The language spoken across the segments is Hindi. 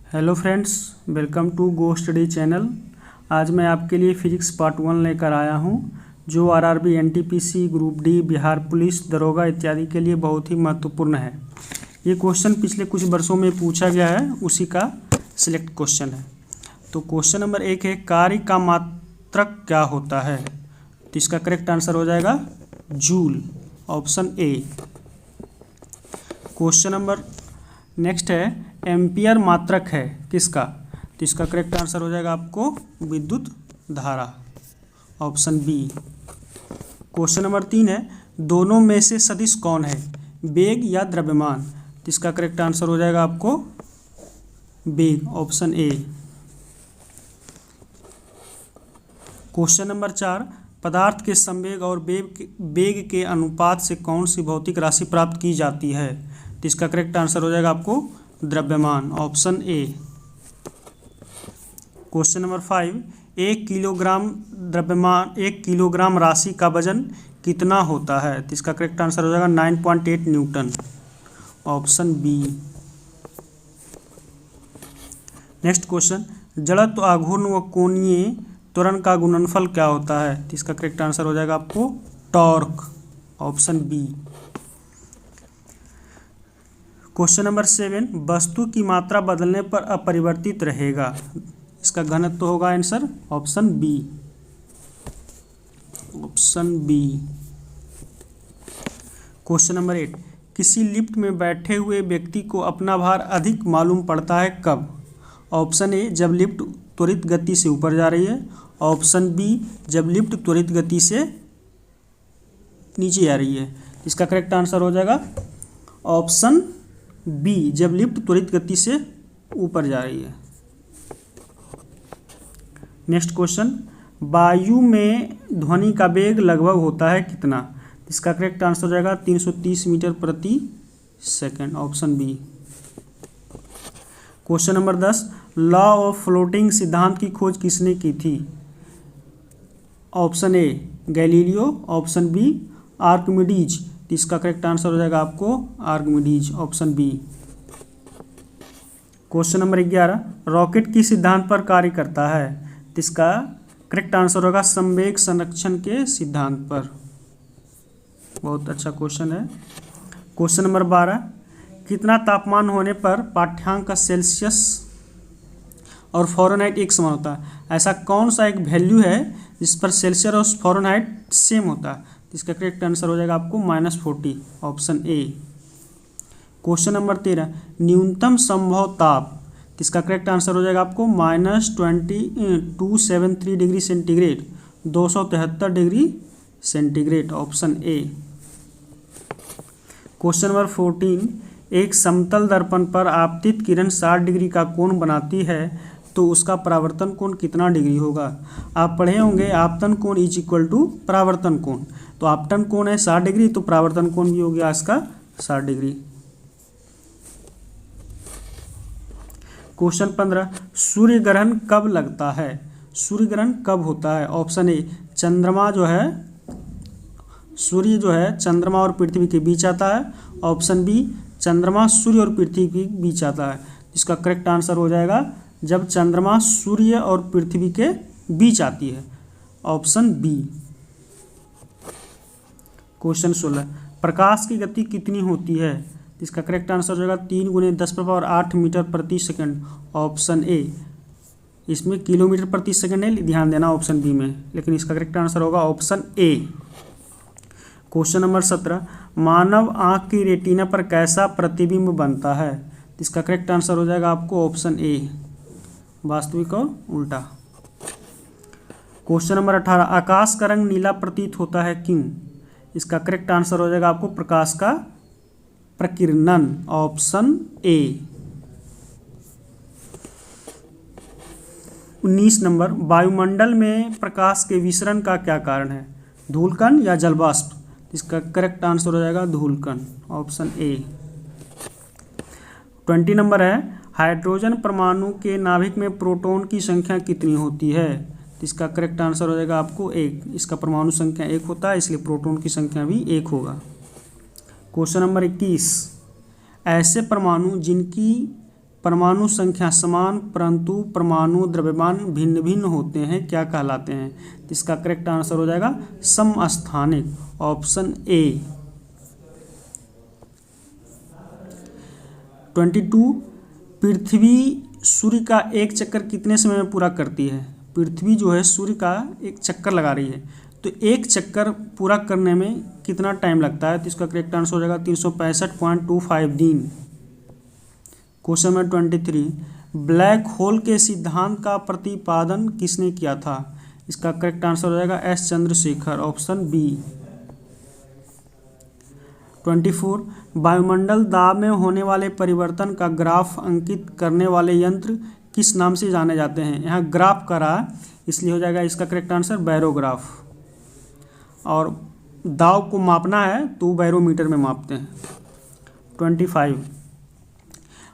Hello friends, welcome to Go Study channel. आज मैं आपके लिए फिजिक्स पार्ट 1 लेकर आया हूं, जो RRB, NTPC, group D, Bihar police, दरोगा इत्यादि के लिए बहुत ही महत्वपूर्ण है। ये क्वेश्चन पिछले कुछ वर्षों में पूछा गया है, उसी का सिलेक्ट क्वेश्चन है। तो क्वेश्चन नंबर 1 है, कार्य का मात्रक क्या होता है? तो इसका करेक्ट आंसर हो जाएगा joule, option A. Question number next है, एम्पियर मात्रक है किसका? तो इसका करेक्ट आंसर हो जाएगा आपको विद्युत धारा, ऑप्शन बी। क्वेश्चन नंबर 3 है, दोनों में से सदिश कौन है, वेग या द्रव्यमान? तो इसका करेक्ट आंसर हो जाएगा आपको वेग, ऑप्शन ए। क्वेश्चन नंबर 4, पदार्थ के संवेग और वेग के अनुपात से कौन सी भौतिक राशि प्राप्त की जाती है? तो इसका करेक्ट आंसर हो जाएगा आपको द्रव्यमान, option A. Question number 5, 1 kilogram द्रव्यमान, 1 किलोग्राम राशि का वजन कितना होता है? तो इसका करेक्ट आंसर हो जाएगा 9.8 newton, option B. Next question, जड़त्व, आघूर्ण व कोणीय त्वरण का गुणनफल क्या होता है? तो इसका करेक्ट आंसर हो जाएगा आपको torque, option B. Question number 7, वस्तु की मात्रा बदलने पर अपरिवर्तित रहेगा, इसका घनत्व तो होगा answer option B, option B. Question number 8, किसी लिफ्ट में बैठे हुए व्यक्ति को अपना भार अधिक मालूम पड़ता है कब? ऑप्शन ए, जब लिफ्ट त्वरित गति से ऊपर जा रही है, ऑप्शन बी, जब लिफ्ट त्वरित गति से नीचे आ रही है। इसका करेक्ट आंसर हो जाएगा ऑप्शन बी, जब लिफ्ट त्वरित गति से ऊपर जा रही है। नेक्स्ट क्वेश्चन, वायु में ध्वनि का वेग लगभग होता है कितना? इसका करेक्ट आंसर हो जाएगा 330 मीटर प्रति second, option B. Question number 10, law of floating सिद्धांत की खोज किसने की थी? Option A, Galileo, option B, Archimedes. इसका करेक्ट आंसर हो जाएगा आपको Archimedes, option B. Question number 11, rocket किस सिद्धांत पर कार्य करता है? इसका करेक्ट आंसर होगा संवेग संरक्षण के सिद्धांत पर। बहुत अच्छा क्वेश्चन है। क्वेश्चन नंबर 12, कितना तापमान होने पर पाठ्यांक का सेल्सियस और फ़ारेनहाइट एक समान होता है? ऐसा कौन सा एक वैल्यू है जिस पर सेल्सियस और फ़ारेनहाइट सेम होता है? इसका करेक्ट आंसर हो जाएगा आपको -40, ऑप्शन ए। क्वेश्चन नंबर 13, न्यूनतम संभव ताप, इसका करेक्ट आंसर हो जाएगा आपको -273 degree centigrade, 273 degree centigrade, option A. Question number 14, एक समतल दर्पण पर आपतित किरण 60 डिग्री का कोण बनाती है, तो उसका परावर्तन कोण कितना डिग्री होगा? आप पढ़े होंगे आपतन कोण इज इक्वल टू परावर्तन कोण। तो आपतन कोण है 60 डिग्री, तो परावर्तन कोण भी हो गया इसका 60 डिग्री। क्वेश्चन 15, सूर्य ग्रहण कब लगता है? सूर्य ग्रहण कब होता है? ऑप्शन ए, चंद्रमा जो है, सूर्य जो है चंद्रमा और पृथ्वी के बीच आता है, ऑप्शन बी, चंद्रमा सूर्य और पृथ्वी के बीच आता है। इसका करेक्ट आंसर हो जाएगा जब चंद्रमा सूर्य और पृथ्वी के बीच आती है, ऑप्शन बी। क्वेश्चन 16, प्रकाश की गति कितनी होती है? इसका करेक्ट आंसर हो जाएगा 3 × 10⁸ मीटर प्रति सेकंड, ऑप्शन ए। इसमें किलोमीटर प्रति सेकंड है, ध्यान देना ऑप्शन बी में, लेकिन इसका करेक्ट आंसर होगा ऑप्शन ए। क्वेश्चन नंबर 17, मानव आँख की रेटिना पर कैसा प्रतिबिंब बनता है? इसका करेक्ट आंसर हो जाएगा आपको ऑप्शन ए, वास्तविक और उल्टा। क्वेश्चन नंबर 18, आकाश का रंग नीला प्रतीत होता है क्यों? इसका करेक्ट आंसर हो जाएगा आपको प्रकाश का प्रकीर्णन, ऑप्शन ए। 19 नंबर, वायुमंडल में प्रकाश के विसरण का क्या कारण है? धूलकण या जलवाष्प? इसका करेक्ट आंसर हो जाएगा धूलकण, ऑप्शन ए। 20 नंबर है, हाइड्रोजन परमाणु के नाभिक में प्रोटॉन की संख्या कितनी होती है? इसका करेक्ट आंसर हो जाएगा आपको 1। इसका परमाणु संख्या 1 होता है, इसलिए प्रोटॉन की संख्या भी 1 होगा। क्वेश्चन नंबर 21, ऐसे परमाणु जिनकी परमाणु संख्या समान परंतु परमाणु द्रव्यमान भिन्न भिन्न होते हैं क्या कहलाते हैं? तो इसका करेक्ट आंसर हो जाएगा समस्थानिक, ऑप्शन ए। 22 पृथ्वी सूर्य का एक चक्कर कितने समय में पूरा करती है? पृथ्वी जो है सूर्य का एक चक्कर लगा रही है, तो एक चक्कर पूरा करने में कितना टाइम लगता है? तो इसका करेक्ट आंसर हो जाएगा 365.25 दिन। क्वेश्चन नंबर 23 ब्लैक होल के सिद्धांत का प्रतिपादन किसने किया था? इसका करेक्ट आंसर हो जाएगा एस चंद्रशेखर, ऑप्शन बी। 24 वायुमंडल दाब में होने वाले परिवर्तन का ग्राफ अंकित करने वाले यंत्र किस नाम से जाने जाते हैं? यहाँ ग्राफ करा इसलिए हो जाएगा इसका करेक्ट आंसर बैरोग्राफ। और दाब को मापना है तो बैरोमीटर में मापते हैं। 25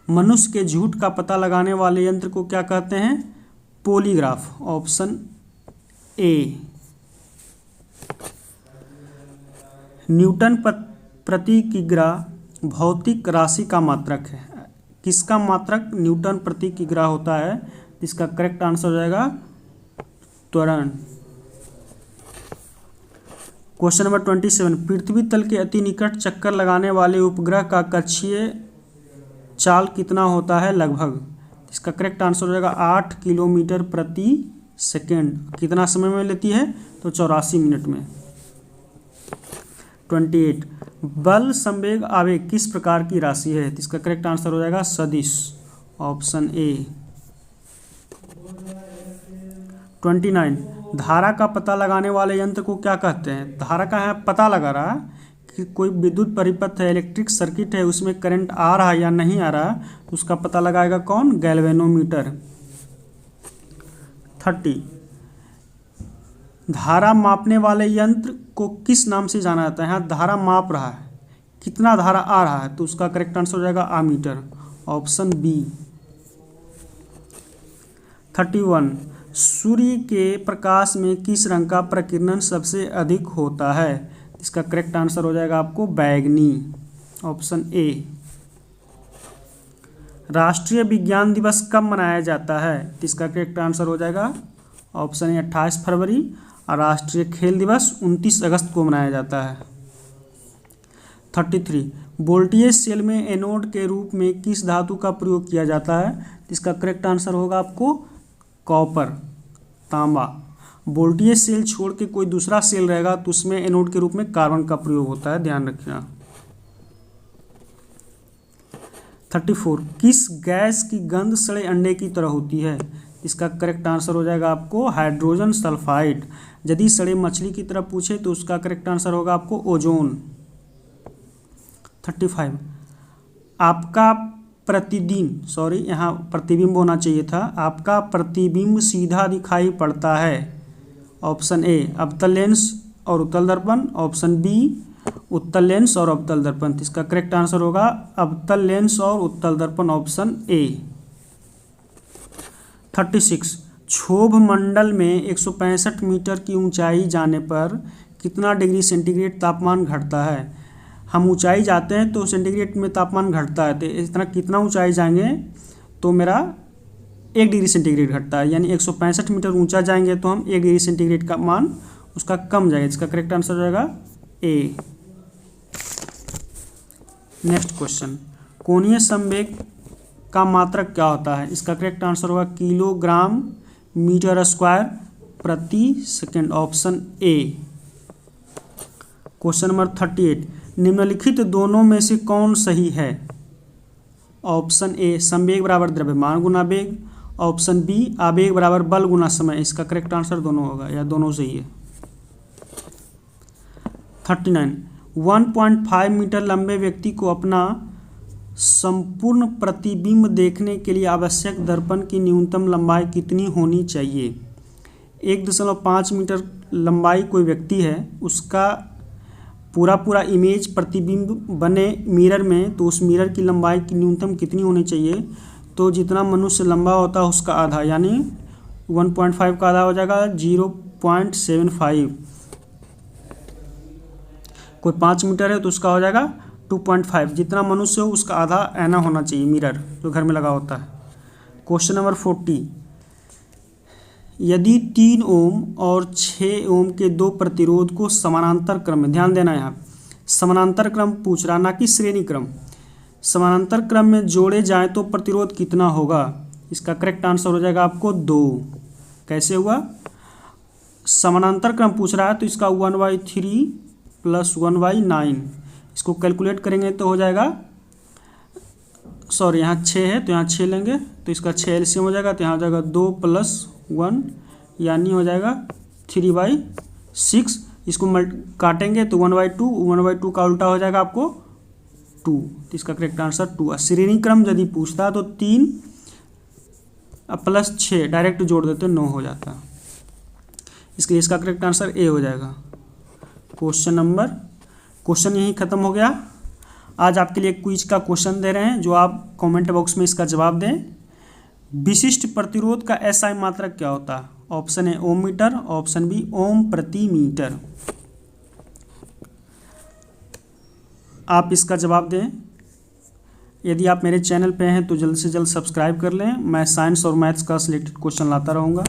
मनुष्य के झूठ का पता लगाने वाले यंत्र को क्या कहते हैं? Polygraph, option A. न्यूटन प्रति किग्रा भौतिक राशि का मात्रक है। किसका मात्रक न्यूटन प्रति किग्रा होता है? इसका करेक्ट आंसर हो जाएगा त्वरण। क्वेश्चन नंबर 27 पृथ्वी तल के अति निकट चक्कर लगाने वाले उपग्रह का कक्षीय चाल कितना होता है लगभग? इसका करेक्ट आंसर हो जाएगा 8 किलोमीटर प्रति सेकेंड। कितना समय में लेती है? तो 84 मिनट में। 28 बल संवेग आवेग किस प्रकार की राशि है? तो इसका करेक्ट आंसर हो जाएगा सदिश, ऑप्शन ए। 29 धारा का पता लगाने वाले यंत्र को क्या कहते हैं? धारा का है पता लगा रहा कि कोई विद्युत परिपथ है, इलेक्ट्रिक सर्किट है, उसमें करंट आ रहा है या नहीं आ रहा, तो उसका पता लगाएगा कौन? गैल्वेनोमीटर। 30 धारा मापने वाले यंत्र को किस नाम से जाना जाता है? यहाँ धारा माप रहा है, कितना धारा आ रहा है, तो उसका करेक्ट आंसर हो जाएगा आमीटर, ऑप्शन बी। 31 सूर्य के प्रकाश में किस रंग का प्रकीर्णन सबसे अधिक होता है? इसका करेक्ट आंसर हो जाएगा आपको बैगनी, ऑप्शन ए। राष्ट्रीय विज्ञान दिवस कब मनाया जाता है? इसका करेक्ट आंसर हो जाएगा ऑप्शन ए 28 फरवरी। और राष्ट्रीय खेल दिवस 29 अगस्त को मनाया जाता है। 33 वोल्टेज सेल में एनोड के रूप में किस धातु का प्रयोग किया जाता है? इसका करेक्ट आंसर होगा आपको कॉपर, तांबा। वोल्टेज सेल छोड़ के कोई दूसरा सेल रहेगा तो उसमें एनोड के रूप में कार्बन का प्रयोग होता है, ध्यान रखना। 34 किस गैस की गंध सड़े अंडे की तरह होती है? इसका करेक्ट आंसर हो जाएगा आपको हाइड्रोजन सल्फाइड। यदि सड़े मछली की तरह पूछे तो उसका करेक्ट आंसर होगा आपको ओजोन। 35 आपका प्रतिदिन यहाँ प्रतिबिंब होना चाहिए था, आपका प्रतिबिंब सीधा दिखाई पड़ता है? ऑप्शन ए अवतल लेंस और उत्तल दर्पण, ऑप्शन बी उत्तल लेंस और अवतल दर्पण। इसका करेक्ट आंसर होगा अवतल लेंस और उत्तल दर्पण, ऑप्शन ए। 36 क्षोभ मंडल में 165 मीटर की ऊंचाई जाने पर कितना डिग्री सेंटीग्रेड तापमान घटता है? हम ऊंचाई जाते हैं तो सेंटीग्रेड में तापमान घटता है, तो इतना कितना ऊंचाई जाएंगे तो मेरा 1 डिग्री सेंटीग्रेड घटता है, यानी 165 मीटर ऊंचा जाएंगे तो हम 1 डिग्री सेंटीग्रेड का मान उसका कम जाएगा। इसका करेक्ट आंसर हो जाएगा ए। नेक्स्ट क्वेश्चन कोणीय संवेग का मात्रक क्या होता है? इसका करेक्ट आंसर होगा किलोग्राम मीटर स्क्वायर प्रति second, option A. Question number 38 निम्नलिखित दोनों में से कौन सही है? ऑप्शन ए संवेग बराबर द्रव्यमान गुना वेग, ऑप्शन बी आवेग बराबर बल गुना समय। इसका करेक्ट आंसर दोनों होगा या दोनों सही है। 39 1.5 मीटर लंबे व्यक्ति को अपना संपूर्ण प्रतिबिंब देखने के लिए आवश्यक दर्पण की न्यूनतम लंबाई कितनी होनी चाहिए? 1.5 मीटर लंबाई कोई व्यक्ति है, उसका पूरा इमेज प्रतिबिंब बने मिरर में, तो उस मिरर की लंबाई की न्यूनतम कितनी होनी चाहिए? तो जितना मनुष्य लंबा होता है उसका आधा, यानी 1.5 का आधा हो जाएगा 0.75। कोई 5 मीटर है तो उसका हो जाएगा 2.5, जितना मनुष्य हो उसका आधा आईना होना चाहिए, मिरर जो घर में लगा होता है। क्वेश्चन नंबर 40, यदि 3 ओम और 6 ओम के दो प्रतिरोध को समानांतर क्रम में, ध्यान देना यहाँ समानांतर क्रम पूछ रहा, ना कि श्रेणी क्रम, समानांतर क्रम में जोड़े जाएं तो प्रतिरोध कितना होगा? इसका करेक्ट आंसर हो जाएगा आपको 2। कैसे हुआ? समानांतर क्रम पूछ रहा है तो इसका 1/3 + 1/9, इसको कैलकुलेट करेंगे तो हो जाएगा, सॉरी यहाँ 6 है तो यहाँ 6 लेंगे तो इसका 6 एलसीएम हो जाएगा, तो यहाँ हो जाएगा 2 + 1 यानी हो जाएगा 3/6। इसको काटेंगे तो 1/2, 1/2 का उल्टा हो जाएगा आपको 2, तो इसका करेक्ट आंसर 2। श्रेणी क्रम यदि पूछता तो 3 + 6 डायरेक्ट जोड़ देते 9 हो जाता, इसके लिए इसका करेक्ट आंसर ए हो जाएगा। क्वेश्चन यहीं ख़त्म हो गया। आज आपके लिए क्विज का क्वेश्चन दे रहे हैं जो आप कमेंट बॉक्स में इसका जवाब दें। विशिष्ट प्रतिरोध का एसआई मात्रक क्या होता है? Option A ohm metre, option B ohm प्रति मीटर। आप इसका जवाब दें। यदि आप मेरे चैनल पे हैं तो जल्द से जल्द सब्सक्राइब कर लें। मैं साइंस और मैथ्स का सिलेक्टेड क्वेश्चन लाता रहूँगा।